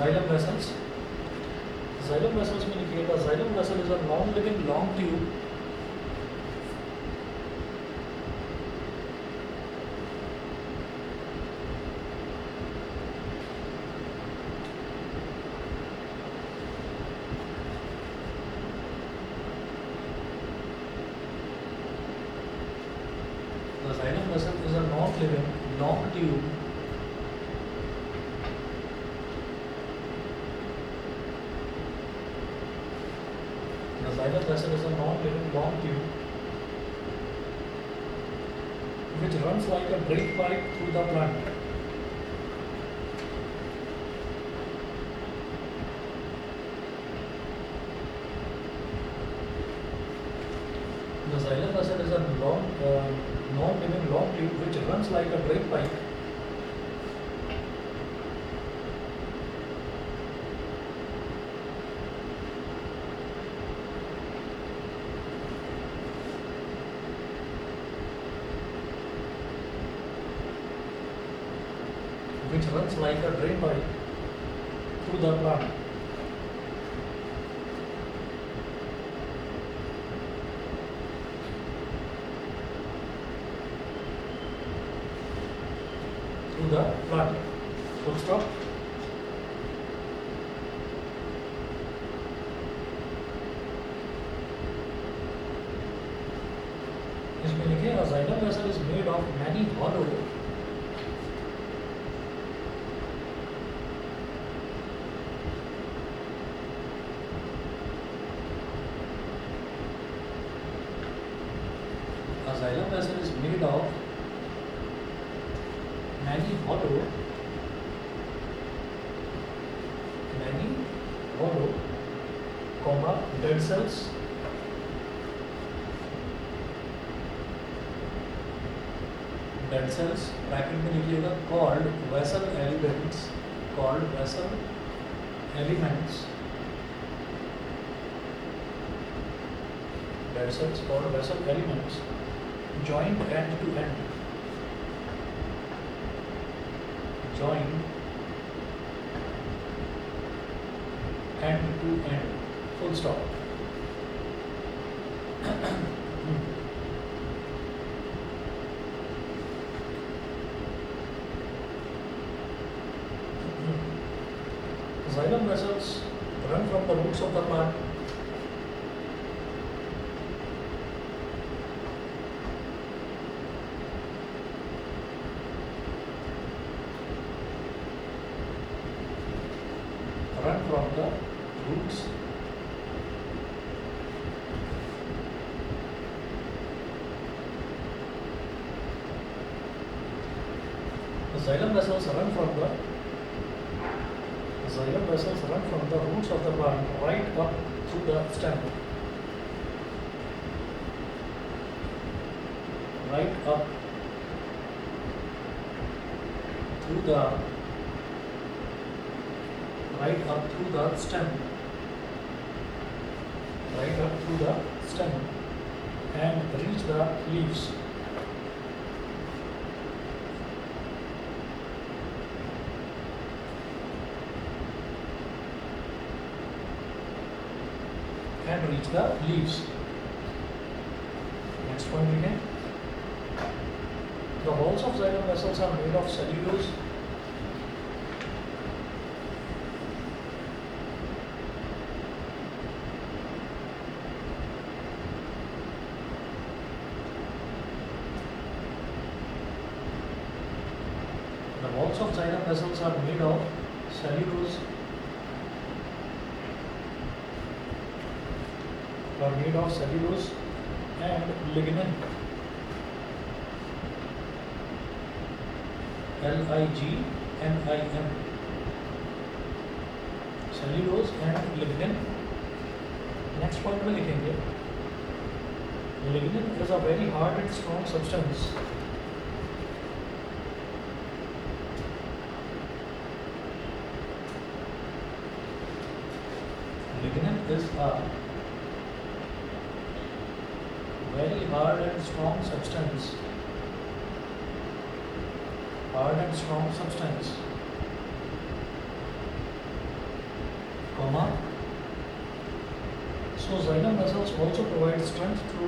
Xylem vessels. Xylem vessels में लिखिएगा, xylem vessel is a non-living long tube The xylem vessel is a non-living long tube The xylem vessel is a non-living long tube which runs like a drain pipe through the plant. The xylem vessel is a non-living long tube which runs like a drain pipe which runs like a drain pipe through the plant. Through the plant. Full stop. इसमें लिखे a xylem vessel is made of many hollow A xylem vessel is made of many hollow, dead cells, bracket में लिखिएगा called vessel elements, dead cells called vessel elements, joined end to end, full stop. Xylem vessels run from the roots of the plant Xylem vessels run from the roots of the plant right up through the stem. Right up through the stem and reach the leaves. Next point again. The walls of xylem vessels are made of cellulose. The walls of xylem vessels are made of cellulose. And lignin. Lignin. Cellulose and lignin. Next point में लिखेंगे. Lignin is a very hard and strong substance. Lignin is a very hard and strong substance. comma. So xylem vessels also provide strength to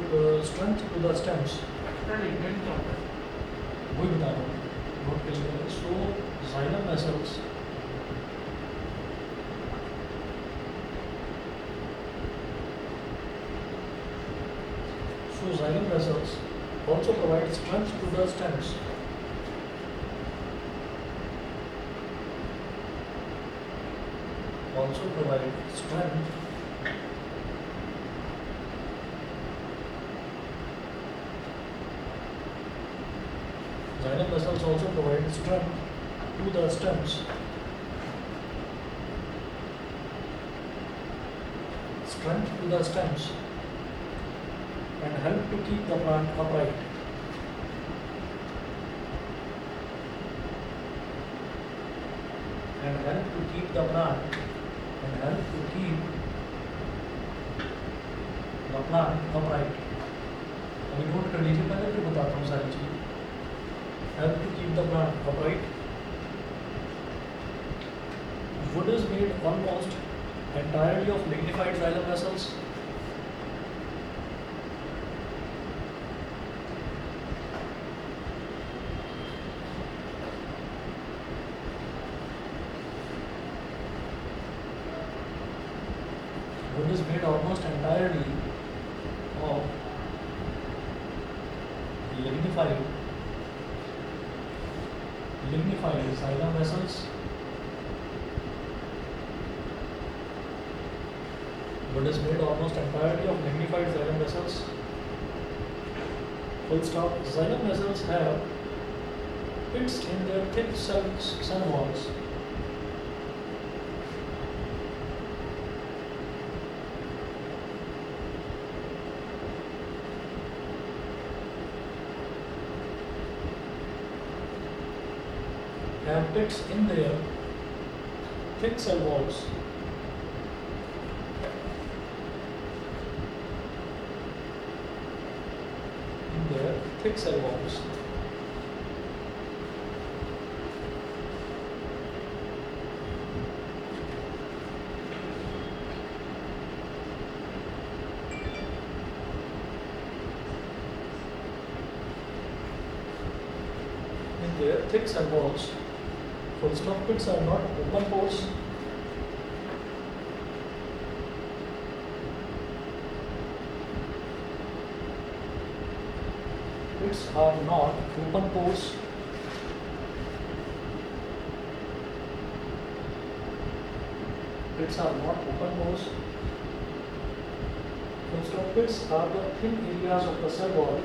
the stems. वही बता रहा हूँ, note कर लीजिएगा. So xylem vessels also provide strength to the stems. Also provide strength xylem vessels also provide strength to the stems. Strength to the stems and help to keep the plant upright. And help to keep the plant upright. अभी note कर लीजिए, पहले फिर बताता हूँ सारी चीज़ें. Help to keep the plant upright. Wood is made almost entirely of lignified xylem vessels. Wood is made almost entirely of lignified xylem vessels. Wood is made almost entirely of lignified xylem vessels. Full stop. Xylem vessels have pits in their thick cell walls. Have pits in their thick cell walls. Thick cell walls. In their thick cell walls. Full stop. Pits are not open pores. Pits are not open pores. Pits are not open pores. Full stop. Pits are the thin areas of the cell wall.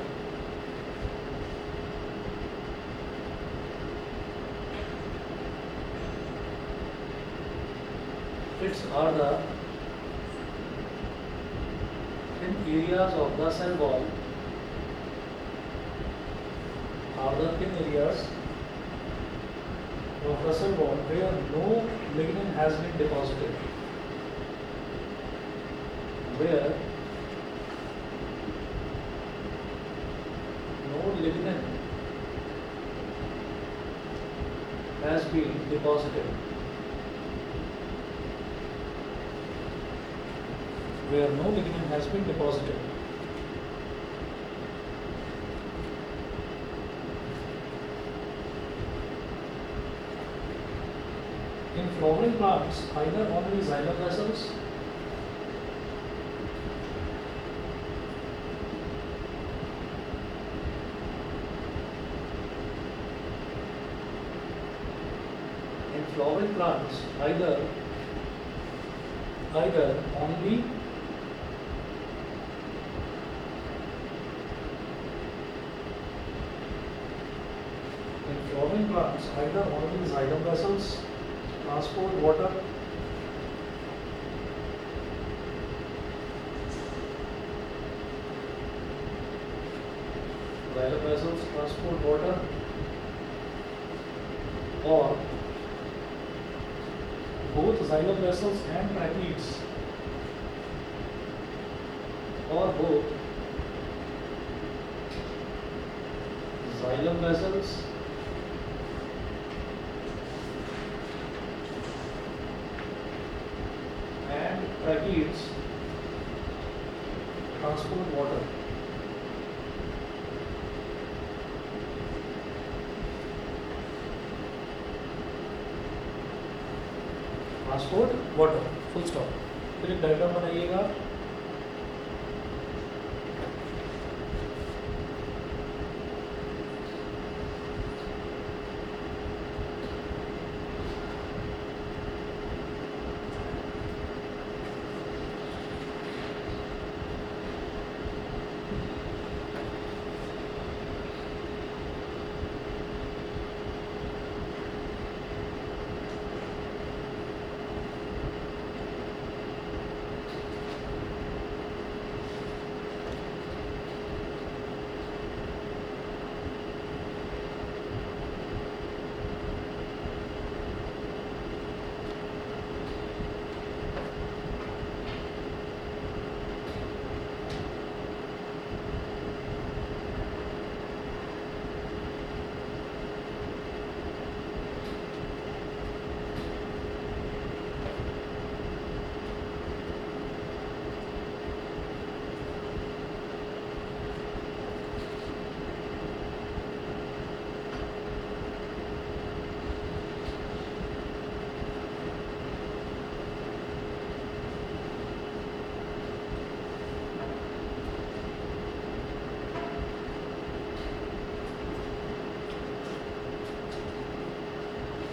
Pits are the thin areas of the cell wall. Are the thin areas of the cell wall where no lignin has been deposited. Where no lignin has been deposited. Where no lignin has been deposited. In flowering plants, either only xylem vessels only xylem vessels transport water xylem vessels transport water or both xylem vessels and tracheids or both xylem vessels tracheids transport water. Transport water, full stop. फिर एक diagram बनाइएगा।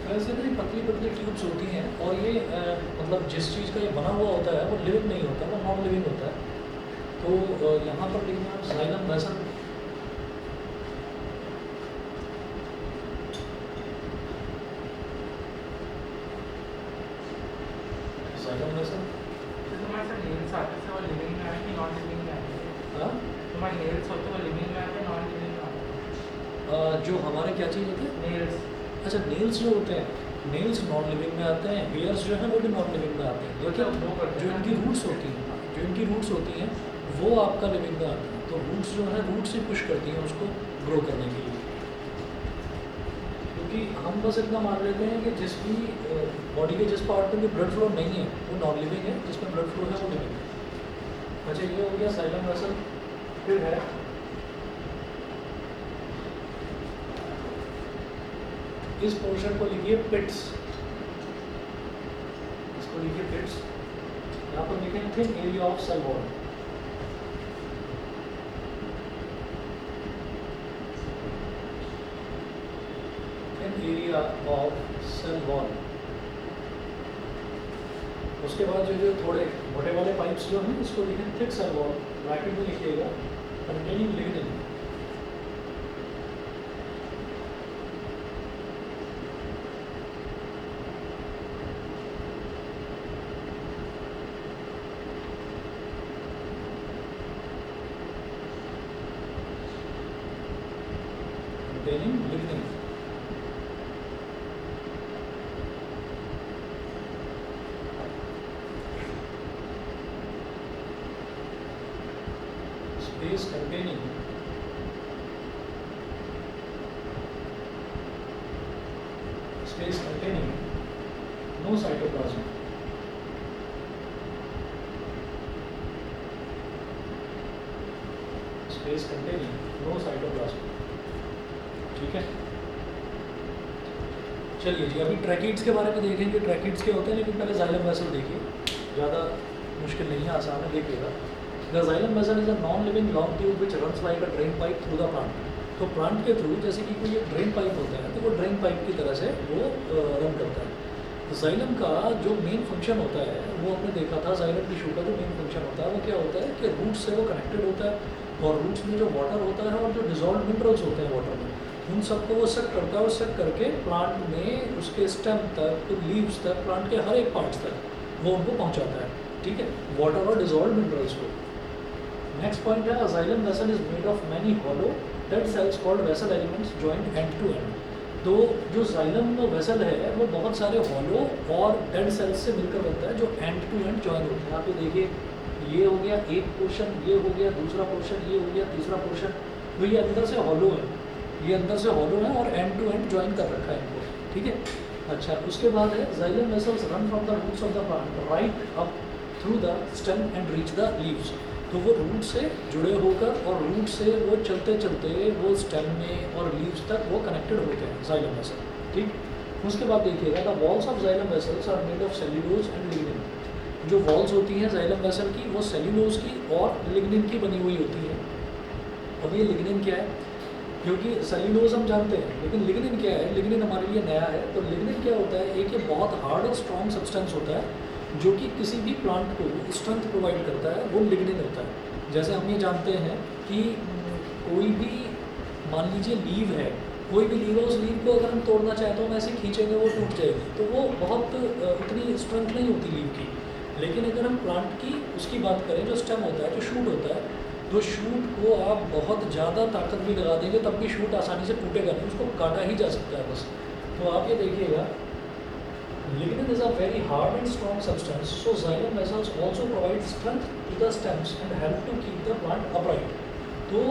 वैसे तो ये पतली पतली tubes होती हैं और ये मतलब जिस चीज़ का ये बना हुआ होता है वो लिविंग नहीं होता, वो नॉन लिविंग होता है। तो यहाँ पर लिखना है जाइलम वेसल। जाइलम वेसल तुम्हारे साथ नेल्स आते हैं वो लिविंग में आए कि नॉन लिविंग में आए? हाँ, तुम्हारे नेल्स होते वो लिविंग में आते हैं नॉन लिविंग में आते? जो हमारे क्या चीज़ होती है, नेल्स। अच्छा नेल्स जो होते हैं, नेल्स नॉन लिविंग में आते हैं, हेयर्स जो है वो भी नॉन लिविंग में आते हैं, लेकिन जो इनकी रूट्स होती हैं, जो इनकी रूट्स होती हैं वो आपका लिविंग में आती हैं। तो रूट्स जो है रूट से पुश करती हैं उसको ग्रो करने के लिए। क्योंकि हम बस इतना मान लेते हैं कि जिस भी बॉडी के जिस पार्ट में भी ब्लड फ्लो नहीं है वो नॉन लिविंग है, जिसमें ब्लड फ्लो है वो लिविंग है। अच्छा ये हो गया जाइलम वेसल। फिर है इस पोर्शन को लिखिए पिट्स, इसको लिखिए पिट्स। यहाँ पर लिखेंगे thin area of cell wall. Thin area of cell wall. उसके बाद जो थोड़े मोटे वाले पाइप्स जो हैं इसको लिखें थिक सेल वॉल, ब्रैकेट में लिखिएगा containing lignin. Lignin space containing no cytoplasm. Space containing no cytoplasm. ठीक है, चलिए जी अभी ट्रैकिड्स के बारे में देखेंगे। ट्रैकिड्स के होते हैं, लेकिन पहले जाइलम वेसल देखिए, ज़्यादा मुश्किल नहीं है, आसान है, देखिएगा। The xylem vessel is a non living long tube which runs like a drain pipe through the plant. तो प्लांट के थ्रू जैसे कि कोई एक ड्रेन पाइप होता है तो वो ड्रेन पाइप की तरह से वो रन करता है। जाइलम का जो मेन फंक्शन होता है वो आपने देखा था, जाइलम टिश्यू का जो मेन फंक्शन होता है वो क्या होता है कि रूट्स से वो कनेक्टेड होता है, और रूट्स में जो वाटर होता है और जो डिजॉल्व मिनरल्स होते हैं वाटर में, उन सबको वो सक करता है, और सक करके प्लांट में उसके स्टेम तक, लीव्स तक, प्लांट के हर एक पार्ट्स तक वो उनको पहुंचाता है। ठीक है, वाटर और डिजॉल्व मिनरल्स को। नेक्स्ट पॉइंट है xylem vessel is made of many hollow dead cells called vessel elements joint end to end. तो जो जाइलम वेसल है वो बहुत सारे हॉलो और डेड सेल्स से मिलकर बनता है जो एंड टू एंड जॉइन होते हैं। यहाँ पे देखिए ये हो गया एक पोर्शन, ये हो गया दूसरा पोर्शन, ये हो गया तीसरा पोर्शन। तो ये अंदर से हॉलो है, ये अंदर से हॉलो है और एंड टू एंड जॉइन कर रखा है इनको। ठीक है, अच्छा उसके बाद है xylem vessels run from the roots of the plant right up through the stem and reach the leaves. तो वो रूट से जुड़े होकर और रूट से वो चलते चलते वो स्टेम में और लीव्स तक वो कनेक्टेड होते हैं जाइलम वेसल। ठीक, उसके बाद देखिएगा the walls of xylem vessels are made of cellulose and lignin. जो वॉल्स होती हैं जाइलम वेसल की वो सेल्यूलोज की और लिग्निन की बनी हुई होती है। अब ये लिग्निन क्या है, क्योंकि सेल्यूलोज हम जानते हैं लेकिन लिग्निन क्या है, लिग्निन हमारे लिए नया है। तो लिग्निन क्या होता है, एक ये बहुत हार्ड और स्ट्रॉन्ग सब्सटेंस होता है जो कि किसी भी प्लांट को स्ट्रेंथ प्रोवाइड करता है, वो लिग्निन होता है। जैसे हम ये जानते हैं कि कोई भी मान लीजिए लीव है, कोई भी लीव है, उस लीव को अगर हम तोड़ना चाहें तो हम ऐसे खींचेंगे वो टूट जाएगी, तो वो बहुत उतनी स्ट्रेंथ नहीं होती लीव की। लेकिन अगर हम प्लांट की उसकी बात करें, जो स्टेम होता है, जो शूट होता है, तो शूट को आप बहुत ज़्यादा ताकत भी लगा देंगे तब भी शूट आसानी से टूटेगा नहीं, उसको काटा ही जा सकता है बस। तो आप ये देखिएगा, lignin is a very hard and strong substance, so xylem vessels also provide strength to the stems and help to keep the plant upright. तो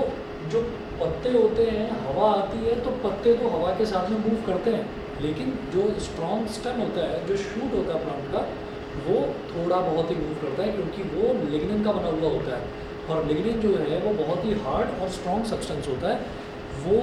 जो पत्ते होते हैं, हवा आती है तो पत्ते तो हवा के साथ में मूव करते हैं, लेकिन जो स्ट्रॉन्ग स्टेम होता है, जो शूट होता है प्लांट का, वो थोड़ा बहुत ही मूव करता है क्योंकि वो लिग्निन का बना हुआ होता है। और लिग्निन जो है वो बहुत ही हार्ड और स्ट्रॉन्ग सब्सटेंस होता है, वो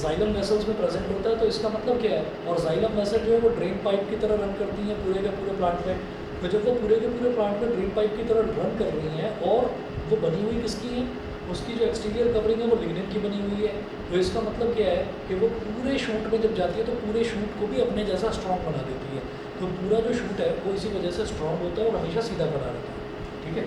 जाइलम वेसल्स में प्रेजेंट होता है। तो इसका मतलब क्या है, और जाइलम वेसल जो है वो ड्रेन पाइप की तरह रन करती हैं पूरे के पूरे प्लांट में। तो जब वो पूरे के पूरे प्लांट में ड्रेन पाइप की तरह रन कर रही हैं और वो बनी हुई किसकी है, उसकी जो एक्सटीरियर कवरिंग है वो लिग्निन की बनी हुई है। तो इसका मतलब क्या है कि वो पूरे शूट में जब जाती है तो पूरे शूट को भी अपने जैसा स्ट्रॉन्ग बना देती है। तो पूरा जो शूट है वो इसी वजह से स्ट्रॉन्ग होता है और हमेशा सीधा बना रहता है। ठीक है,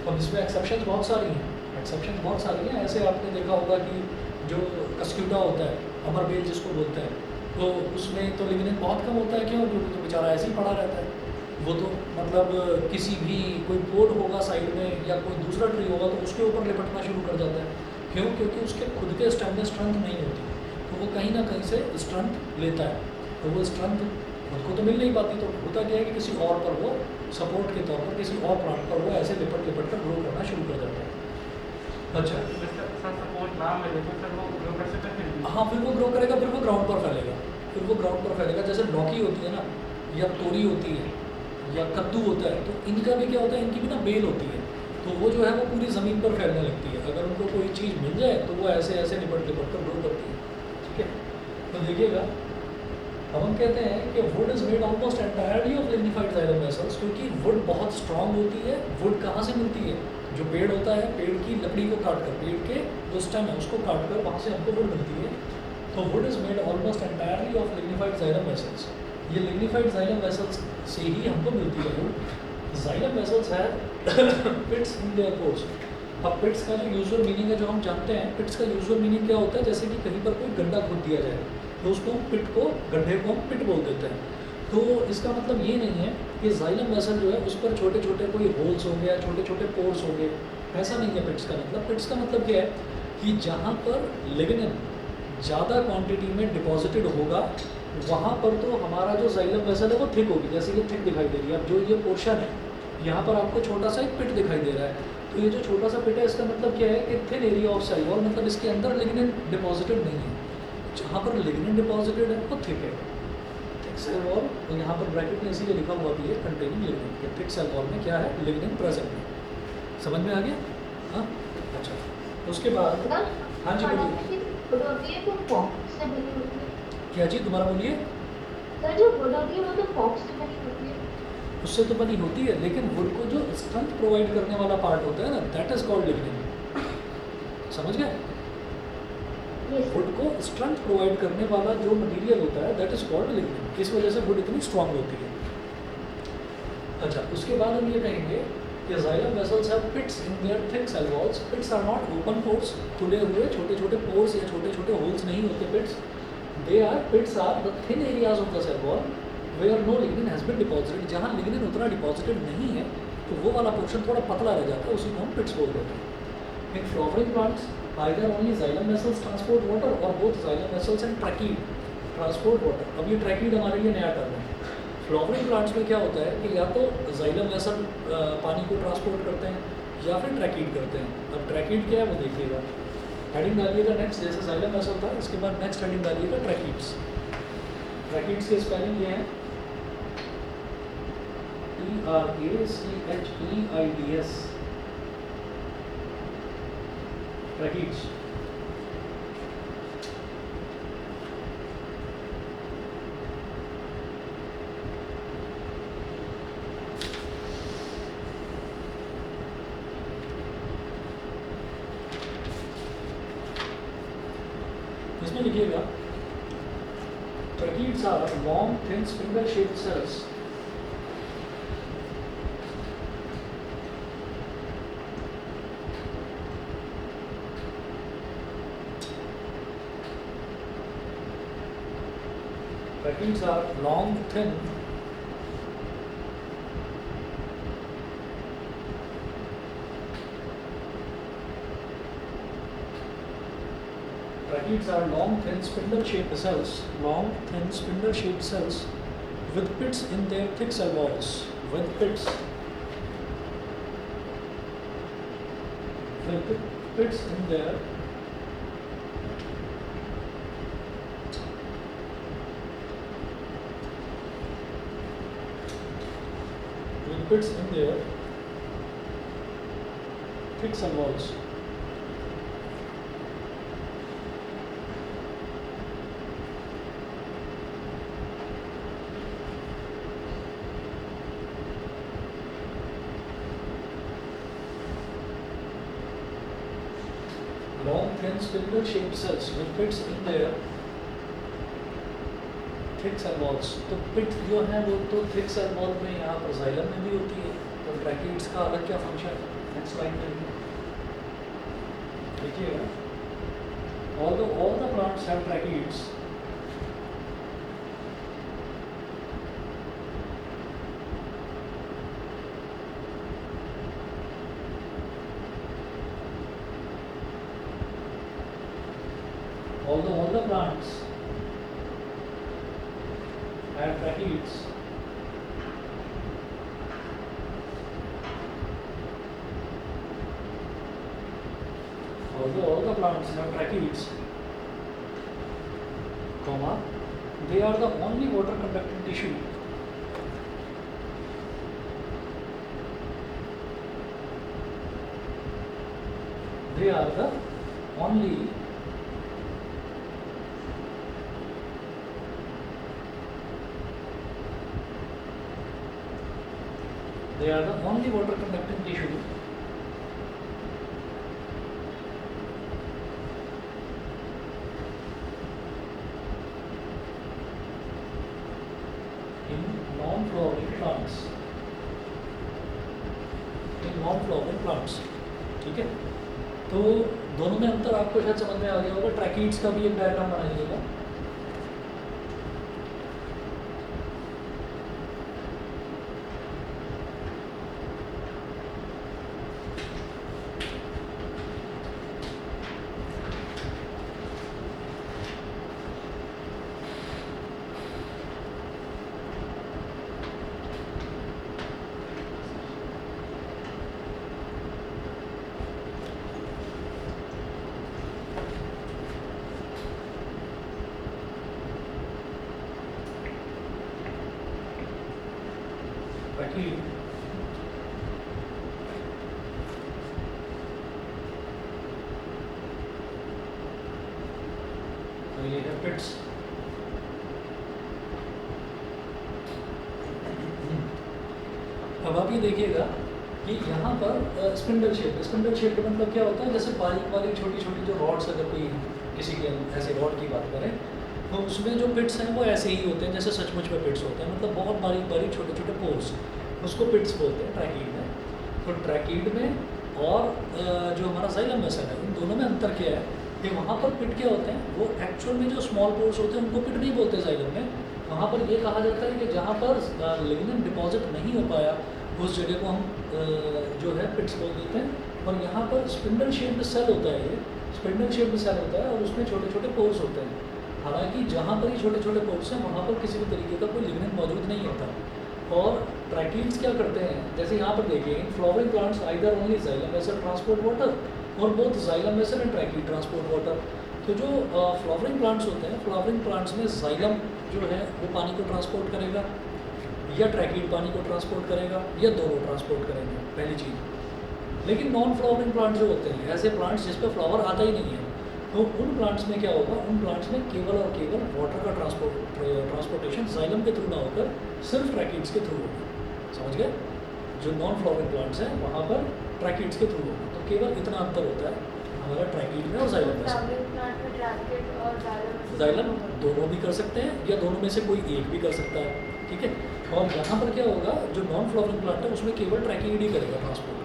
और इसमें एक्सेप्शन बहुत सारी हैं, एक्सेप्शन बहुत सारी हैं। ऐसे आपने देखा होगा कि जो कस्क्यूटा होता है, अमरबेल जिसको बोलते हैं, तो उसमें तो लिग्निन बहुत कम होता है। क्यों? क्योंकि तो बेचारा ऐसे ही पड़ा रहता है। वो तो मतलब किसी भी कोई पोर्ट होगा साइड में या कोई दूसरा ट्री होगा तो उसके ऊपर लिपटना शुरू कर जाता है। क्यों? क्योंकि उसके खुद के स्टेम में स्ट्रेंथ नहीं होती, तो वो कहीं ना कहीं से स्ट्रेंथ लेता है। तो वो स्ट्रेंथ खुद को तो मिल नहीं पाती, तो होता क्या है कि किसी और पर वो सपोर्ट के तौर पर किसी और प्लांट पर वो ऐसे लिपट लिपट कर ग्रो करना शुरू कर देता है। अच्छा, सपोर्ट ना मिले तो सर वो ग्रो कर सकते हैं। हाँ, फिर वो ग्रो करेगा, फिर वो ग्राउंड पर फैलेगा, फिर वो ग्राउंड पर फैलेगा। जैसे लौकी होती है ना, या तोरी होती है, या कद्दू होता है, तो इनका भी क्या होता है, इनकी भी ना बेल होती है, तो वो जो है वो पूरी ज़मीन पर फैलने लगती है। अगर उनको कोई चीज़ मिल जाए तो वो ऐसे ऐसे लिपट लिपट कर ग्रो करती है। ठीक है, तो देखिएगा, हम कहते हैं कि would is made almost entirely of lignified xylem vessels, क्योंकि वुड बहुत स्ट्रांग होती है। वुड कहाँ से मिलती है? जो पेड़ होता है, पेड़ की लकड़ी को काट कर, पेड़ के जो स्टेम है उसको काट कर वहाँ से हमको वुड मिलती है। तो would is made almost entirely of lignified xylem vessels. ये लिग्निफाइड जाइलम वेसल्स से ही हमको मिलती है वुड। जाइलम वेसल्स है पिट्स इन देयर कोर्स। अब पिट्स का जो यूजुअल मीनिंग है, जो हम जानते हैं, पिट्स का यूजुअल मीनिंग क्या होता है, जैसे कि कहीं पर कोई गड्ढा खोद दिया जाए तो उसको पिट को, गड्ढे को हम पिट बोल देते हैं। तो इसका मतलब ये नहीं है कि जाइलम वेसल जो है उस पर छोटे छोटे कोई होल्स होंगे या छोटे छोटे पोर्स होंगे, ऐसा नहीं है पिट्स का मतलब। पिट्स का मतलब क्या है कि जहाँ पर लिग्निन ज़्यादा क्वांटिटी में डिपॉजिटेड होगा वहाँ पर तो हमारा जो जाइलम वेसल है वो थिक होगी, जैसे ये थिक दिखाई दे रही है। अब जो ये पोर्शन है, यहाँ पर आपको छोटा सा एक पिट दिखाई दे रहा है, तो ये जो छोटा सा पिट है इसका मतलब क्या है कि thin area of cell wall, मतलब इसके अंदर लिग्निन डिपॉजिटेड नहीं है। जहाँ पर लिग्निन डिपॉजिटेड है वो थिक है, थिक सेल वॉल। तो यहाँ पर ब्रैकेट में इसीलिए लिखा हुआ भी है कंटेनिंग लिग्निन, कि थिक सेल वॉल में क्या है, लिग्निन प्रेजेंट है। समझ में आ गया? हाँ, अच्छा। उसके बाद हाँ जी बोलिए। वुड होती है तो फॉक्स से बनी होती है। क्या चीज़? दोबारा बोलिए। सर जो वुड होती है वो तो फॉक्स से बनी होती है। उससे तो बनी होती है, लेकिन वुड को जो स्ट्रेंथ प्रोवाइड करने वाला पार्ट होता है ना, दैट इज कॉल्ड लिग्निन। समझ गए? वुड को स्ट्रेंथ प्रोवाइड करने वाला जो मटेरियल होता है दैट इज कॉल्ड लिग्निन। इस वजह से वुड इतनी स्ट्रांग होती है। अच्छा, उसके बाद हम ये कहेंगे कि xylem vessels have pits in their thick cell walls. Pits are not open pores, खुले हुए छोटे छोटे पोर्स या छोटे छोटे होल्स नहीं होते pits. Pits are the thin areas of the cell wall where no lignin has been deposited. जहाँ लिग्निन उतना डिपॉजिटेड नहीं है तो वो वाला पोर्शन थोड़ा पतला रह जाता है, उसी को हम पिट्स बोल देते हैं। इन flowering plants either only xylem vessels transport water or both xylem vessels and trachea transport water। अब ये ट्रैकीड हमारे लिए नया टर्म है। फ्लावरिंग प्लांट्स में क्या होता है कि या तो xylem vessel पानी को ट्रांसपोर्ट करते हैं या फिर ट्रैकीड करते हैं। अब ट्रैकीड क्या है वो देखिएगा, हेडिंग डालिएगा नेक्स्ट। जैसे xylem vessel था, इसके बाद नेक्स्ट हेडिंग डालिएगा ट्रैकीड्स। ट्रैकीड्स की स्पेलिंग ये है TRACHEIDS, tracheids. इसमें लिखिएगा tracheids are long, thin, spindle-shaped cells tracheids are long, thin, tracheids are long, thin, spindle-shaped cells, long, thin, spindle-shaped cells with pits in their thick cell walls. With pits in their thick cell walls. Long, thin, spindle-shaped cells with pits in their thick cell walls. तो पिट जो है वो तो thick cell wall में यहाँ पर xylem में भी होती है, तो tracheids का अलग क्या फंक्शन है? नेक्स्ट स्लाइड में देखिएगा. Although all the plants have tracheids, although all the plants have tracheids, comma, they are the only water conducting tissue they are the only water conducting tissue in non-flowering plants. ठीक है, तो दोनों में अंतर आपको शायद समझ में आ गया होगा. ट्रैकीड्स का भी एक डायग्राम बनाइएगा. trachea तो ये है पिट्स. अब आप ये देखिएगा कि यहाँ पर स्पिंडल शेप मतलब क्या होता है, जैसे बारीक बारीक छोटी छोटी जो रॉड्स, अगर कोई किसी के ऐसे रॉड की बात करें तो उसमें जो पिट्स हैं वो ऐसे ही होते हैं जैसे सचमुच में पिट्स होते हैं, मतलब बहुत बारीक बारीक छोटे छोटे पोर्स, उसको पिट्स बोलते हैं ट्रैकीड में. तो ट्रैकीड में और जो हमारा जाइलम वेसल है, उन दोनों में अंतर क्या है कि वहाँ पर पिट क्या होते हैं, वो एक्चुअल में जो स्मॉल पोर्स होते हैं उनको पिट नहीं बोलते जाइलम में. वहाँ पर ये कहा जाता है कि जहाँ पर लिग्निन डिपॉजिट नहीं हो पाया उस जगह को हम जो है पिट्स बोल देते हैं. और यहाँ पर स्पिंडल शेप्ड सेल होता है, ये स्पिंडल शेप्ड सेल होता है और उसमें छोटे छोटे पोर्स होते हैं. हालांकि जहाँ पर ये छोटे छोटे पोर्स हैं वहाँ पर किसी भी तरीके का कोई लिग्निन मौजूद नहीं होता. और ट्रैकीड्स क्या करते हैं, जैसे यहाँ पर देखिए, in flowering plants either only xylem vessel transport water और both xylem vessel and tracheid transport water. तो जो फ्लावरिंग प्लांट्स होते हैं, फ्लावरिंग प्लांट्स में जाइलम जो है वो पानी को ट्रांसपोर्ट करेगा या ट्रैकीड पानी को ट्रांसपोर्ट करेगा या दोनों ट्रांसपोर्ट करेंगे, पहली चीज़। लेकिन नॉन फ्लावरिंग प्लांट जो होते हैं, ऐसे प्लांट्स जिस पर फ्लावर आता ही नहीं है, तो उन प्लांट्स में क्या होगा, उन प्लांट्स में केवल और केवल वाटर का ट्रांसपोर्टेशन जाइलम के थ्रू ना होकर सिर्फ ट्रैकीड्स के थ्रू होगा। समझ गए? जो नॉन फ्लावरिंग प्लांट्स हैं वहाँ पर ट्रैकीड्स के थ्रू होगा। तो केवल इतना अंतर होता है हमारा ट्रैकीड में और जाइलम में। फ्लावरिंग प्लांट में ट्रैकेट और जाइलम दोनों भी कर सकते हैं या दोनों में से कोई एक भी कर सकता है, ठीक है। और यहाँ पर क्या होगा, जो नॉन फ्लावरिंग प्लांट है उसमें केवल ट्रैकीड ही करेगा ट्रांसपोर्ट,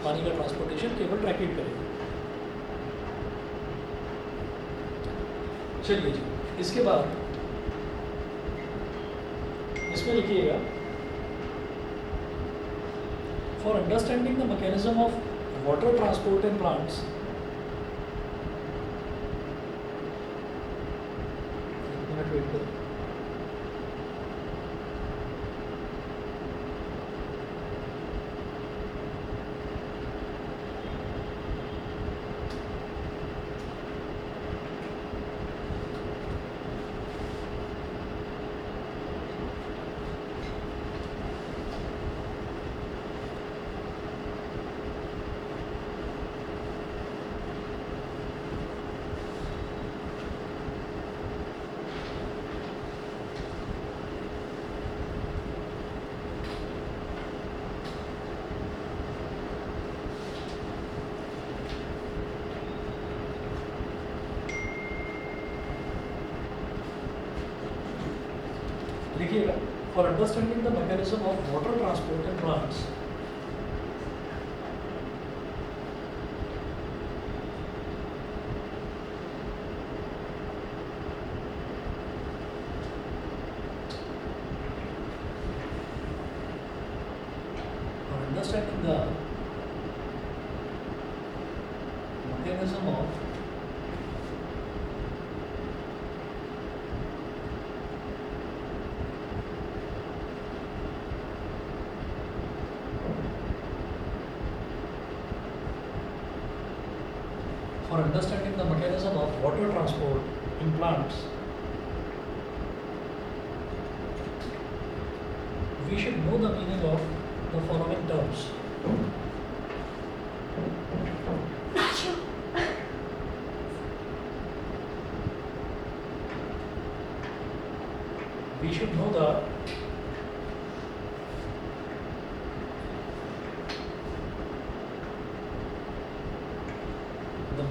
पानी का ट्रांसपोर्टेशन केवल ट्रैकीड करेगा। चलिए जी, इसके बाद इसमें लिखिएगा, for understanding the mechanism of water transport in plants, wait करो। लिखिएगा, for understanding the mechanism of water transport in plants, for understanding the mechanism of water transport in plants, we should know the meaning of the following terms. We should know the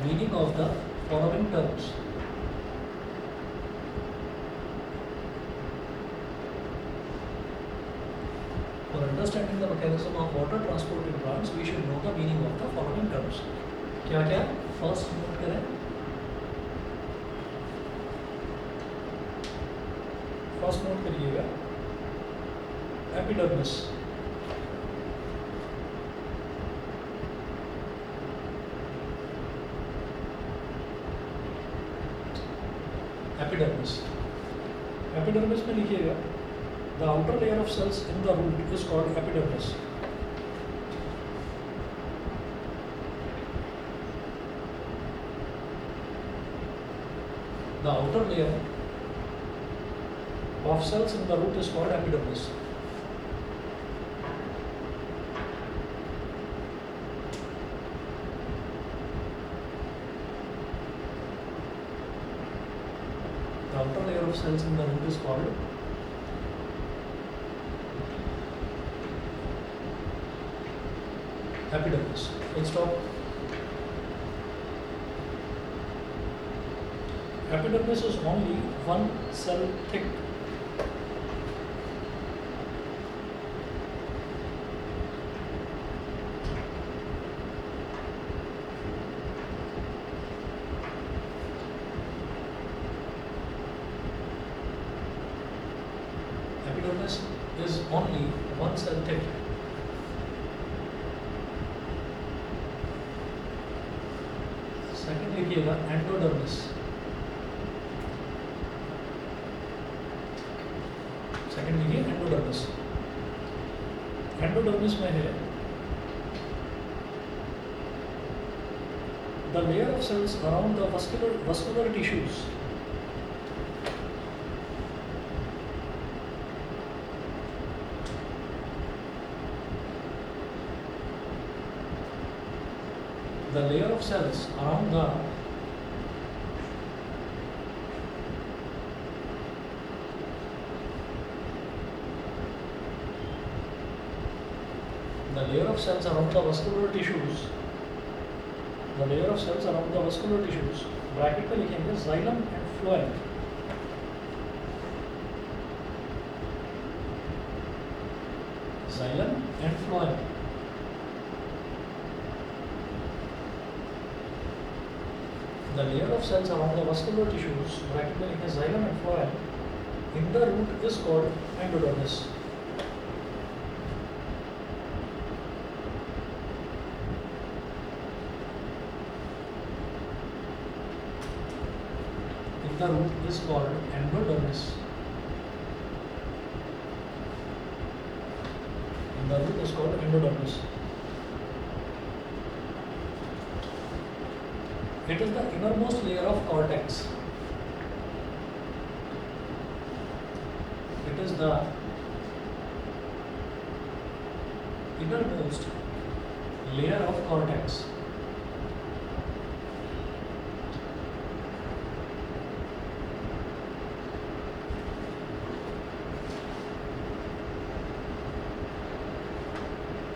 meaning of the following terms. For understanding the mechanism of water transport in plants, we should know the meaning of the following terms. क्या क्या? First note करें. First note करिएगा. Epidermis. Epidermis. Epidermis में लिखिएगा, the outer layer of cells in the root is called epidermis. The outer layer of cells in the root is called epidermis. The outer layer of cells in the root is called epidermis. Full stop. Epidermis is only one cell thick. Epidermis is only one cell thick. Second लिखिएगा endodermis. Second लिखिए endodermis. Endodermis में है the layer of cells around the vascular tissues. the layer of cells around the layer of cells around the vascular tissues, the layer of cells around the vascular tissues, bracket पे लिखेंगे xylem and phloem. Xylem and phloem. The layer of cells around the vascular tissues, bracket में लिखें xylem and phloem, in the root is called endodermis. In the root is called endodermis. In the root is called endodermis. It is the innermost layer of cortex. It is the innermost layer of cortex.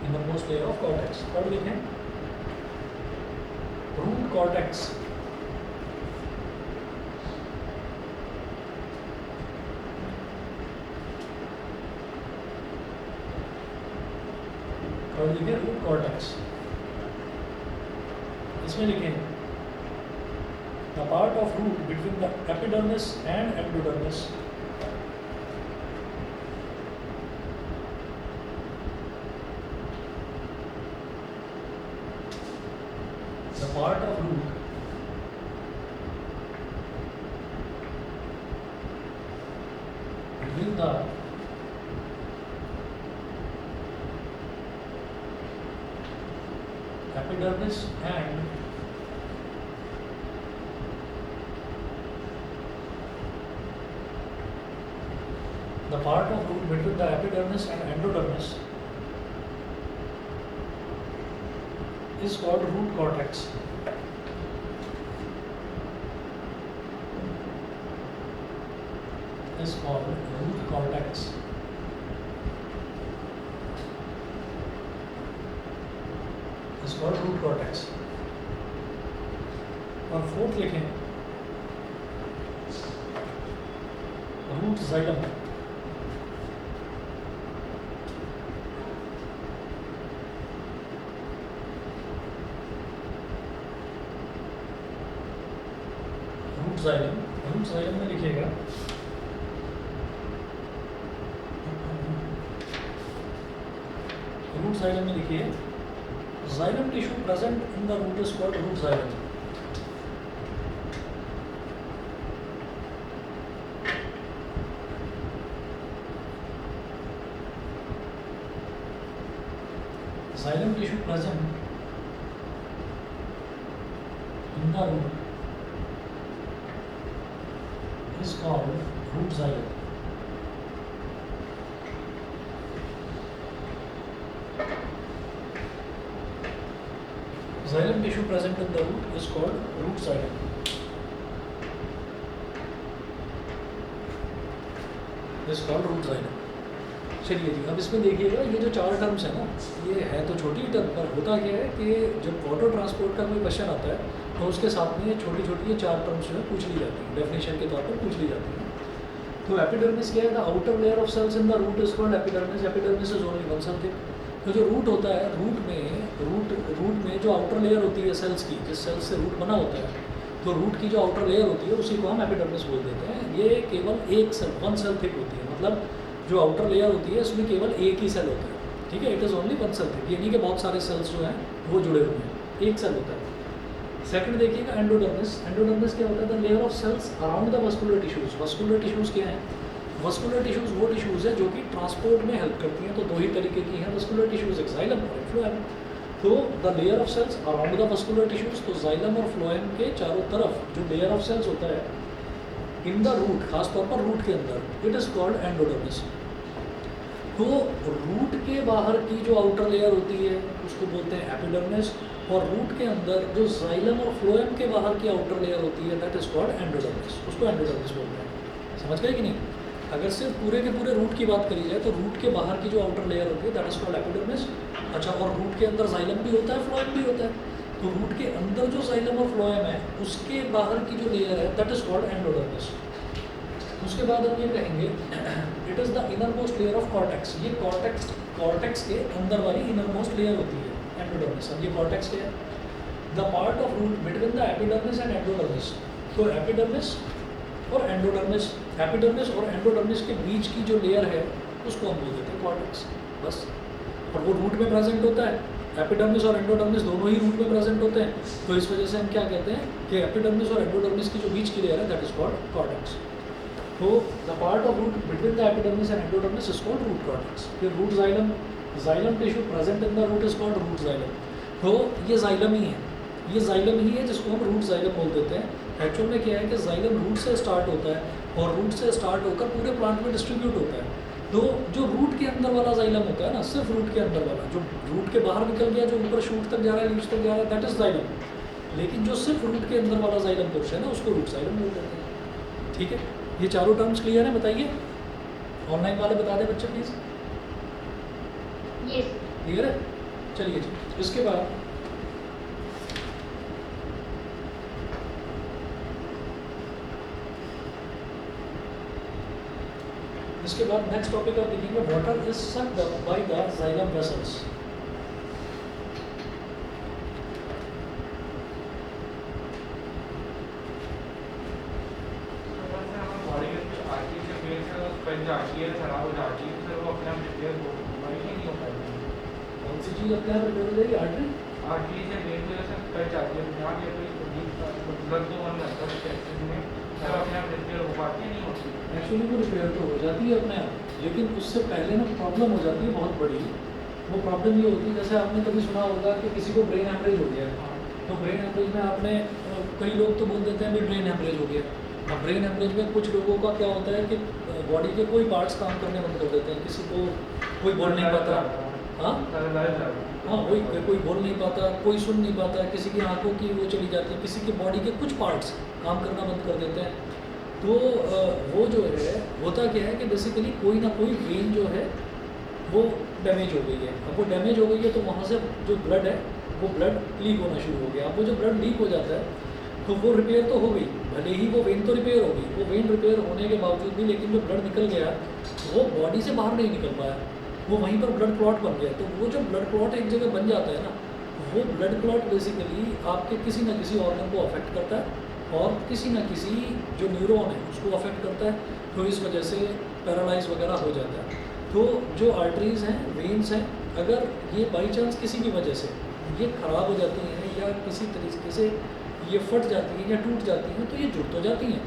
Innermost layer of cortex. पढ़ लिखें root cortex. पढ़ लिखें root cortex. इसमें लिखें the part of root between the epidermis and endodermis. The part of root between the epidermis and the part of root between the epidermis and endodermis is called root cortex. Is called root cortex. Is called root cortex. और fourth लिखें root xylem. Root xylem में लिखिएगा root xylem में लिखिए xylem tissue present in the root is called root xylem. Xylem tissue present in the root is called root xylem. Xylem tissue present in the root is called root xylem. Is called root xylem. चलिए जी, अब इसमें देखिएगा ये जो चार terms है ना, ये है तो छोटी टर्म, पर होता क्या है कि जब वाटर ट्रांसपोर्ट का कोई क्वेश्चन आता है तो उसके साथ में ये छोटी छोटी ये चार टर्म्स जो है पूछ ली जाती हैं, डेफिनेशन के तौर पर पूछ ली जाती हैं. तो एपिडर्मिस क्या है? The outer layer of cells in the root is called epidermis. Epidermis is only one something. तो जो रूट होता है, रूट में जो आउटर लेयर होती है सेल्स की, जिस सेल्स से रूट बना होता है, तो रूट की जो आउटर लेयर होती है उसी को हम एपिडर्मिस बोल देते हैं. ये केवल एक सेल, वन सेल थिक होती है. मतलब जो आउटर लेयर होती है उसमें केवल एक ही सेल होता है. ठीक है, it is only one cell thick. ये नहीं कि बहुत सारे सेल्स जो हैं वो जुड़े हुए हैं, एक सेल होता है. सेकंड देखिएगा एंडोडर्मिस. एंडोडर्मिस क्या होता है? The layer of cells around the vascular tissues. Vascular tissues क्या हैं? वस्कुलर टिश्यूज वो टिश्यूज है जो कि ट्रांसपोर्ट में हेल्प करती हैं. तो दो ही तरीके की हैं वस्कुलर टिश्यूज, एक जाइलम और एक फ्लोएम. तो the layer of cells around the vascular tissues, तो जाइलम और फ्लोएम के चारों तरफ जो लेयर ऑफ सेल्स होता है इन द रूट, खासतौर पर रूट के अंदर, इट इज़ कॉल्ड एंडोडर्मिस. तो रूट के बाहर की जो आउटर लेयर होती है उसको बोलते हैं एपिडर्मिस, और रूट के अंदर जो जाइलम और फ्लोएम के बाहर की आउटर लेयर होती है दैट इज कॉल्ड एंडोडर्मिस, उसको एंडोडर्मिस बोलते हैं। समझ गए कि नहीं? अगर सिर्फ पूरे के पूरे रूट की बात करी जाए तो रूट के बाहर की जो आउटर लेयर होती है दैट इज कॉल्ड एपिडर्मिस। अच्छा, और रूट के अंदर जाइलम भी होता है, फ्लोएम भी होता है। तो रूट के अंदर जो जाइलम और फ्लोएम है उसके बाहर की जो लेयर है दैट इज कॉल्ड एंडोडर्मिस। उसके बाद हम ये कहेंगे it is the inner most layer of cortex. ये कॉर्टेक्स के अंदर वाली इनर मोस्ट लेयर होती है एंडोडर्मिस। अब ये कॉर्टेक्स क्या है? The part of root between the epidermis and endodermis. तो एपिडर्मिस और एंडोडर्मिस, एपिडर्मिस और एंडोडर्मिस के बीच की जो लेयर है उसको हम बोल देते हैं कॉर्टेक्स, बस। और वो रूट में प्रेजेंट होता है, एपिडर्मिस और एंडोडर्मिस दोनों ही रूट में प्रेजेंट होते हैं। तो इस वजह से हम क्या कहते हैं कि एपिडर्मिस और एंडोडर्मिस की जो बीच की लेयर है दैट इज कॉल्ड कॉर्टेक्स। तो the part of root between the epidermis and endodermis is called root cortex. फिर root xylem, xylem tissue present in the root is called root xylem. तो ये xylem ही है, ये xylem ही है जिसको हम root xylem बोल देते हैं। एक्चुअल में क्या है कि जाइलम रूट से स्टार्ट होता है और रूट से स्टार्ट होकर पूरे प्लांट में डिस्ट्रीब्यूट होता है। तो जो रूट के अंदर वाला जाइलम होता है ना, सिर्फ रूट के अंदर वाला, जो रूट के बाहर निकल गया, जो ऊपर शूट तक जा रहा है, लीव्स तक जा रहा है, दैट इज जाइलम। लेकिन जो सिर्फ रूट के अंदर वाला जाइलम पोर्शन है ना उसको रूट जाइलम बोल देते हैं। ठीक है, ये चारों टर्म्स क्लियर है? बताइए, ऑनलाइन वाले बता दें बच्चे प्लीज। यस। क्लियर है? चलिए जी, इसके बाद नेक्स्ट टॉपिक आप देखेंगे water is sucked up by the xylem vessels. Body में कुछ आर्टरी से पेट से बन जाती है, खराब हो जाती है, फिर वो अपने आप रिपेयर नहीं हो पाएगी। कौन सी चीज़ अपने आप रिपेयर हो जाएगी? आर्टरी? आर्टरी से पेट की वजह से कट जाती है, यहाँ पे कोई ब्लड तो बन जाता है एक्सेस में, फिर अपने आप रिपेयर हो पाती है, नहीं होती। एक्चुअली वो रिपेयर तो हो जाती है अपने आप, लेकिन उससे पहले ना प्रॉब्लम हो जाती है बहुत बड़ी। वो प्रॉब्लम ये होती है, जैसे आपने कभी सुना होगा कि किसी को ब्रेन हेमरेज हो गया है, तो ब्रेन हेमरेज में आपने कई लोग तो बोल देते हैं भी ब्रेन हेमरेज हो गया। अब ब्रेन हेमरेज में कुछ लोगों का क्या होता है कि बॉडी के कोई पार्ट्स काम करने बंद कर देते हैं, किसी को कोई बोल नहीं पाता, हाँ हाँ वही, कोई बोल नहीं पाता, कोई सुन नहीं पाता, किसी की आंखों की वो चली जाती है, किसी की बॉडी के कुछ पार्ट्स काम करना बंद कर देते हैं। तो वो जो है होता क्या है कि बेसिकली कोई ना कोई वेन जो है वो डैमेज हो गई है। अब वो डैमेज हो गई है तो वहाँ से जो ब्लड है वो ब्लड लीक होना शुरू हो गया। अब वो जो ब्लड लीक हो जाता है तो वो रिपेयर तो हो गई, भले ही वो वेन तो रिपेयर हो गई, वो वेन रिपेयर होने के बावजूद भी लेकिन जो ब्लड निकल गया वो बॉडी से बाहर नहीं निकल पाया, वो वहीं पर ब्लड क्लॉट बन गया। तो वो जो ब्लड क्लॉट एक जगह बन जाता है ना, वो ब्लड क्लॉट बेसिकली आपके किसी न किसी ऑर्गन को अफेक्ट करता है और किसी न किसी जो न्यूरॉन है उसको अफेक्ट करता है, तो इस वजह से पैरालाइज वगैरह हो जाता है। तो जो आर्टरीज़ हैं, वेन्स हैं, अगर ये बाई चांस किसी भी वजह से ये ख़राब हो जाती हैं या किसी तरीके से ये फट जाती हैं या टूट जाती हैं तो ये जुड़ तो जाती हैं,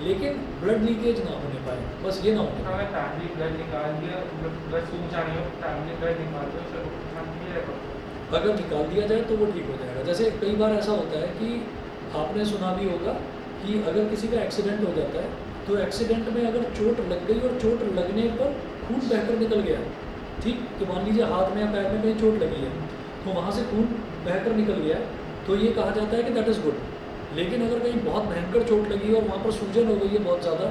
लेकिन ब्लड लीकेज ना होने पाए, बस ये ना होने पाए। अगर फैमिली ब्लड निकाल दिया, ब्लड सूख जाने हो, फैमिली ब्लड निकाल दिया, फिर अगर निकाल दिया जाए तो वो ठीक हो जाएगा। जैसे कई बार ऐसा होता है कि आपने सुना भी होगा कि अगर किसी का एक्सीडेंट हो जाता है तो एक्सीडेंट में अगर चोट लग गई और चोट लगने पर खून बहकर निकल गया, ठीक, कि मान लीजिए हाथ में या पैर में कहीं चोट लगी है तो वहाँ से खून बहकर निकल गया तो ये कहा जाता है कि दैट इज़ गुड। लेकिन अगर कहीं बहुत भयंकर चोट लगी और वहाँ पर सूजन हो गई है बहुत ज़्यादा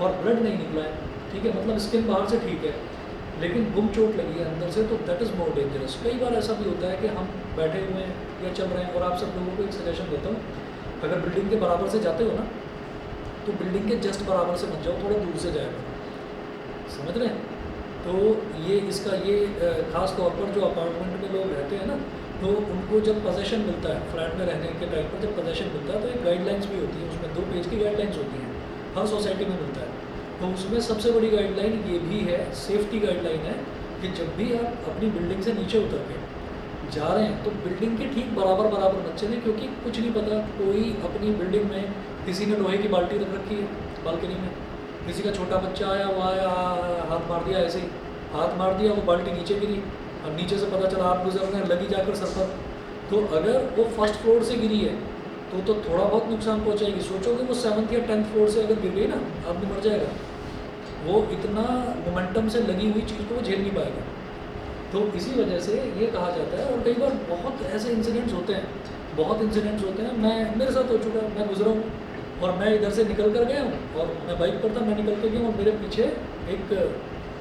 और ब्लड नहीं निकला है, ठीक है, मतलब स्किन बाहर से ठीक है लेकिन गुम चोट लगी है अंदर से, तो दैट इज़ मोर डेंजरस। कई बार ऐसा भी होता है कि हम बैठे हुए हैं या चल रहे हैं, और आप सब लोगों को एक सजेशन देता हूँ, अगर बिल्डिंग के बराबर से जाते हो ना तो बिल्डिंग के जस्ट बराबर से मत जाओ, थोड़ा दूर से जाएगा, समझ रहे हैं? तो ये इसका ये ख़ास तौर पर जो अपार्टमेंट में लोग रहते हैं ना, तो उनको जब पोजेशन मिलता है फ्लैट में रहने के टाइम पर, जब पोजेशन मिलता है तो एक गाइडलाइंस भी होती है, उसमें 2 पेज की गाइडलाइंस होती हैं, हर सोसाइटी में मिलता है। तो उसमें सबसे बड़ी गाइडलाइन ये भी है, सेफ्टी गाइडलाइन है, कि जब भी आप अपनी बिल्डिंग से नीचे उतर के जा रहे हैं तो बिल्डिंग के ठीक बराबर मत चलें, क्योंकि कुछ नहीं पता, कोई अपनी बिल्डिंग में किसी ने लोहे की बाल्टी रख रखी है बालकनी में, किसी का छोटा बच्चा आया, वो आया हाथ मार दिया, ऐसे ही हाथ मार दिया, वो बाल्टी नीचे गिरी और नीचे से पता चला आप गुजर रहे, लगी जाकर सर पर। तो अगर वो फर्स्ट फ्लोर से गिरी है तो थोड़ा बहुत नुकसान पहुंचाएगी। सोचो कि वो 7th या 10th फ्लोर से अगर गिर गई ना, आदमी मर जाएगा, वो इतना मोमेंटम से लगी हुई चीज़ को वो झेल नहीं पाएगा। तो इसी वजह से ये कहा जाता है, और कई बार बहुत ऐसे इंसिडेंट्स होते हैं, मैं मेरे साथ हो चुका है, मैं गुजरा हूँ और मैं इधर से निकल कर गया हूँ और मैं बाइक पर था, मैं निकल कर गया हूँ और मेरे पीछे एक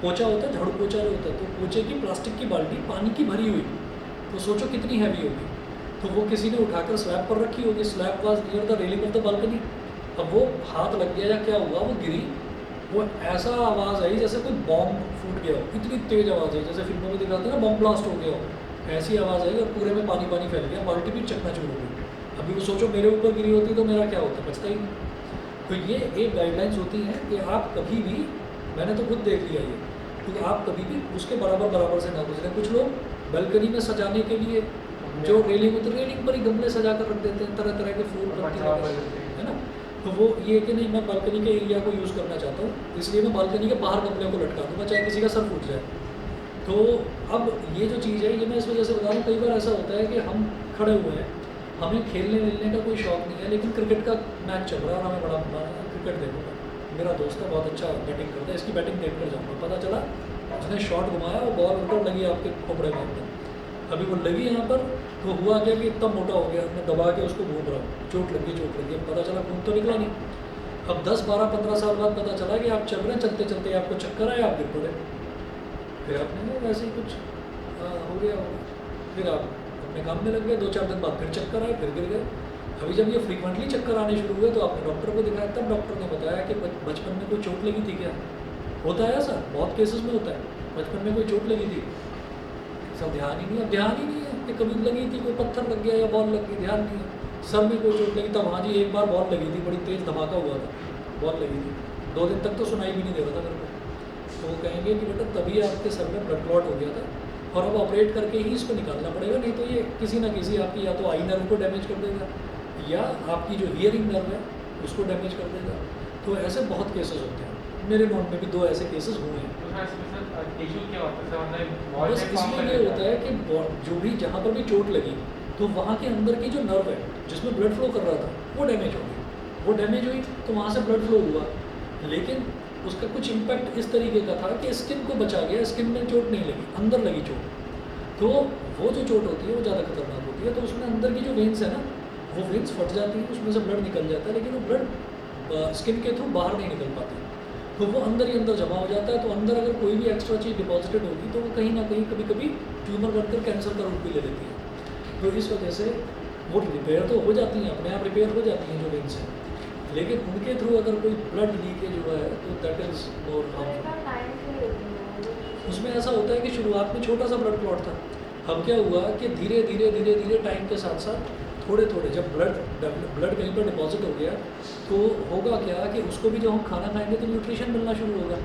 पोचा होता है, झाड़ू पोचा जो होता है, तो पोचे की प्लास्टिक की बाल्टी पानी की भरी हुई, तो सोचो कितनी हैवी होगी। तो वो किसी ने उठाकर स्लैब पर रखी होगी, slab was near the railing of the balcony. अब वो हाथ लग गया या क्या हुआ, वो गिरी, वो ऐसा आवाज़ आई जैसे कोई बॉम्ब फूट गया हो, इतनी तेज़ आवाज़ आई, जैसे फिल्मों में दिखाते हैं ना बॉम्ब ब्लास्ट हो गया हो, ऐसी आवाज़ आई और पूरे में पानी पानी फैल गया, बाल्टी भी चकनाचूर हो गई। अभी वो सोचो मेरे ऊपर गिरी होती तो मेरा क्या होता, बचता ही नहीं। तो ये एक गाइडलाइंस होती है कि आप कभी भी, मैंने तो खुद देख लिया ये, क्योंकि आप कभी भी उसके बराबर से ना गुजरें। कुछ लोग बालकनी में सजाने के लिए जो रेलिंग होती है, रेलिंग पर ही गमले सजा कर रख देते हैं, तरह तरह के फूल पत्ती, है ना। तो वो ये कि नहीं, मैं बालकनी के एरिया को यूज़ करना चाहता हूँ, इसलिए मैं बालकनी के बाहर गमले को लटका दूँगा, चाहे किसी का सर फूट जाए। तो अब ये जो चीज़ है, ये मैं इस वजह से बता रहा हूँ, कई बार ऐसा होता है कि हम खड़े हुए हैं, हमें खेलने मिलने का कोई शौक़ नहीं है, लेकिन क्रिकेट का मैच चल रहा है और हमें बड़ा मन है क्रिकेट देखूँगा। मेरा दोस्त है, बहुत अच्छा बैटिंग करता है, इसकी बैटिंग देख कर जाऊँगा, पता चला उसने शॉट घुमाया और बॉल उल्टा लगी आपके खोपड़े में एकदम। अभी वो लगी यहाँ पर, तो हुआ क्या कि इतना मोटा हो गया, मैं दबा के उसको घूम रहा हूँ, चोट लगी, पता चला खून तो निकला नहीं। अब 10, 12, 15 साल बाद पता चला कि आप चल रहे हैं, चलते चलते आपको चक्कर आया, आप गिर पड़े, फिर आपने वैसे ही कुछ हो गया होगा, फिर आप अपने काम में लग गए, 2-4 दिन बाद फिर चक्कर आए, फिर गिर गए। अभी जब ये फ्रीक्वेंटली चक्कर आने शुरू हुए तो आपने डॉक्टर को दिखाया, तब डॉक्टर ने बताया कि बचपन में कोई चोट लगी थी क्या। होता है ऐसा, बहुत केसेस में होता है, बचपन में कोई चोट लगी थी, सब ध्यान ही नहीं है, कि कभी लगी थी, कोई पत्थर लग गया या बॉल लग गई, ध्यान नहीं है। सर में कोई चोट लगी, तब हाँ जी एक बार बॉल लगी थी, बड़ी तेज़ धमाका हुआ था, बॉल लगी थी, 2 दिन तक तो सुनाई भी नहीं दे रहा था मेरे को। तो वो कहेंगे कि बेटा तभी आपके सर में ब्लड क्लॉट हो गया था और अब ऑपरेट करके ही इसको निकालना पड़ेगा, नहीं तो ये किसी ना किसी आपकी या तो आई नर्व को डैमेज कर देगा या आपकी जो हियरिंग नर्व है उसको डैमेज कर देगा। तो ऐसे बहुत केसेस होते हैं, मेरे नोट में भी 2 ऐसे केसेस हुए हैं। बस इसलिए ये होता है कि जो भी जहाँ पर भी चोट लगी तो वहाँ के अंदर की जो नर्व है जिसमें ब्लड फ्लो कर रहा था वो डैमेज हो गई, वो डैमेज हुई तो वहाँ से ब्लड फ्लो हुआ, लेकिन उसका कुछ इम्पैक्ट इस तरीके का था कि स्किन को बचा गया, स्किन में चोट नहीं लगी, अंदर लगी चोट। तो वो जो चोट होती है वो ज़्यादा खतरनाक होती है, तो उसमें अंदर की जो वेन्स है ना, वो वेन्स फट जाती हैं, उसमें से ब्लड निकल जाता है, लेकिन वो ब्लड स्किन के थ्रू बाहर नहीं निकल पाती, तो वो अंदर ही अंदर जमा हो जाता है। तो अंदर अगर कोई भी एक्स्ट्रा चीज़ डिपॉजिटेड होगी तो वो कहीं ना कहीं कभी कभी ट्यूमर बनकर कैंसर का रूप भी ले लेती है। तो इस वजह से वो रिपेयर तो हो जाती हैं, अपने आप रिपेयर हो जाती हैं जो वेन्स हैं, लेकिन उनके थ्रू अगर कोई ब्लड लीकेज हुआ है तो दैट इज़ मोर हार्मफुल। उसमें ऐसा होता है कि शुरुआत में छोटा सा ब्लड क्लॉट था, अब क्या हुआ कि धीरे धीरे टाइम के साथ साथ थोड़े जब ब्लड कहीं पर डिपॉजिट हो गया तो होगा क्या कि उसको भी जब हम खाना खाएंगे तो न्यूट्रिशन मिलना शुरू होगा।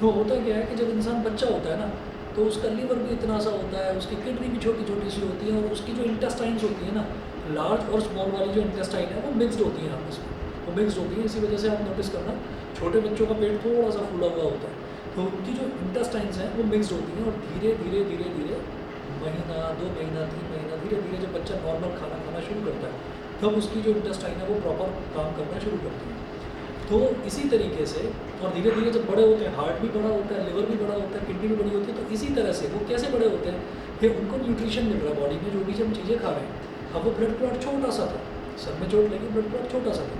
तो होता क्या है कि जब इंसान बच्चा होता है ना तो उसका लीवर भी इतना सा होता है, उसकी किडनी भी छोटी छोटी सी होती है और उसकी जो इंटेस्टाइन्स होती है ना, लार्ज और स्मॉल वाली जो इंटेस्टाइन है वो मिक्सड होती है आपस में, वो मिक्सड होती है। इसी वजह से आप नोटिस करना छोटे बच्चों का पेट थोड़ा सा फूला हुआ होता है, तो उनकी जो इंटेस्टाइन्स हैं वो मिक्सड होती हैं और धीरे धीरे महीना 2 महीना 3 महीना धीरे जब बच्चा नॉर्मल खाना खाना शुरू करता है तब उसकी जो इंटेस्टाइन है वो प्रॉपर काम करना शुरू करती है। तो इसी तरीके से और धीरे जब बड़े होते हैं, हार्ट भी बड़ा होता है, लिवर भी बड़ा होता है, किडनी भी बड़ी होती है, तो इसी तरह से वो कैसे बड़े होते हैं कि उनको न्यूट्रिशन मिल रहा है बॉडी में, जो भी हम चीज़ें खा रहे हैं। अब वो ब्लड क्लॉट छोटा सा था, सर में चोट लगी, ब्लड क्लॉट छोटा सा था,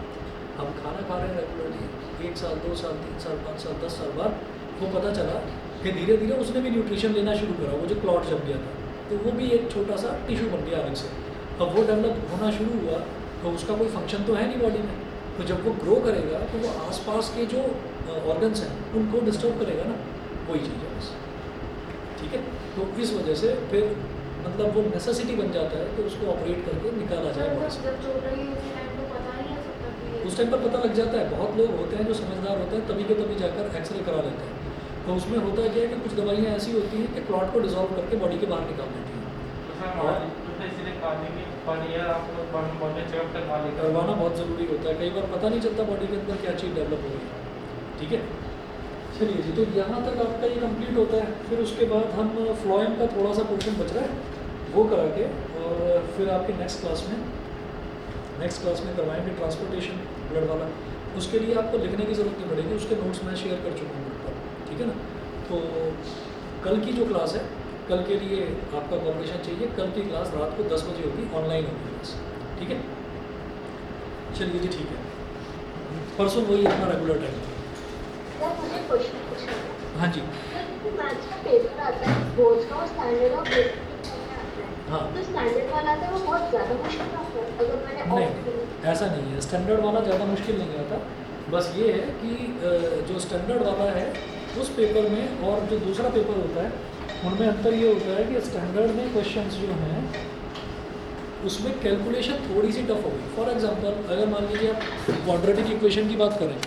हम खाना खा रहे हैं रेगुलरली 1 साल 2 साल 3 साल 5 साल 10 साल बाद वो पता चला कि धीरे उसने भी न्यूट्रिशन लेना शुरू करा, वो जो क्लॉट जम गया था तो वो भी एक छोटा सा टिश्यू बन गया अलग से। अब वो डेवलप होना शुरू हुआ तो उसका कोई फंक्शन तो है नहीं बॉडी में, तो जब वो ग्रो करेगा तो वो आसपास के जो ऑर्गन्स हैं उनको डिस्टर्ब करेगा ना, वही चीज़ है बस, ठीक है। तो इस वजह से फिर मतलब वो नेसेसिटी बन जाता है कि उसको ऑपरेट करके निकाला जाए बॉडी से। उस टाइम पर पता लग जाता है, बहुत लोग होते हैं जो समझदार होते हैं तभी के तभी जाकर एक्सरे करा लेते हैं। तो उसमें होता क्या है कि कुछ दवाइयाँ ऐसी होती हैं कि क्लॉट को डिसॉल्व करके बॉडी के बाहर निकाल देती हैं। करवाना बहुत ज़रूरी होता है, कई बार पता नहीं चलता बॉडी के अंदर क्या चीज़ डेवलप हो रही है, ठीक है। चलिए जी, तो यहाँ तक आपका ये कंप्लीट होता है, फिर उसके बाद हम फ्लोएम का थोड़ा सा पोर्शन बच रहा है वो करा के और फिर आपके नेक्स्ट क्लास में करवाएंगे ट्रांसपोर्टेशन ब्लड वाला। उसके लिए आपको लिखने की ज़रूरत नहीं पड़ेगी, उसके नोट्स मैं शेयर कर चुका हूँ। ठीक है ना। तो कल की जो क्लास है, कल के लिए आपका कॉपरेशन चाहिए। कल की क्लास रात को 10 बजे होगी, ऑनलाइन होगी क्लास, ठीक है। चलिए जी, ठीक है। परसों वही अपना रेगुलर टाइम। सर मुझे क्वेश्चन पूछना है। हाँ जी। सर मैथ्स का पेपर आता है बोर्ड का और स्टैंडर्ड और बेसिक आता है। हाँ। तो स्टैंडर्ड वाला आता है वो बहुत ज़्यादा मुश्किल आता है अगर मैंने नहीं, ऐसा नहीं है। स्टैंडर्ड वाला ज़्यादा मुश्किल नहीं आता। बस ये है कि जो स्टैंडर्ड वाला है उस पेपर में और जो दूसरा पेपर होता है उनमें अंतर ये होता है कि स्टैंडर्ड में क्वेश्चंस जो हैं उसमें कैलकुलेशन थोड़ी सी टफ होगी। फॉर एग्जांपल अगर मान लीजिए आप क्वाड्रेटिक इक्वेशन की बात करें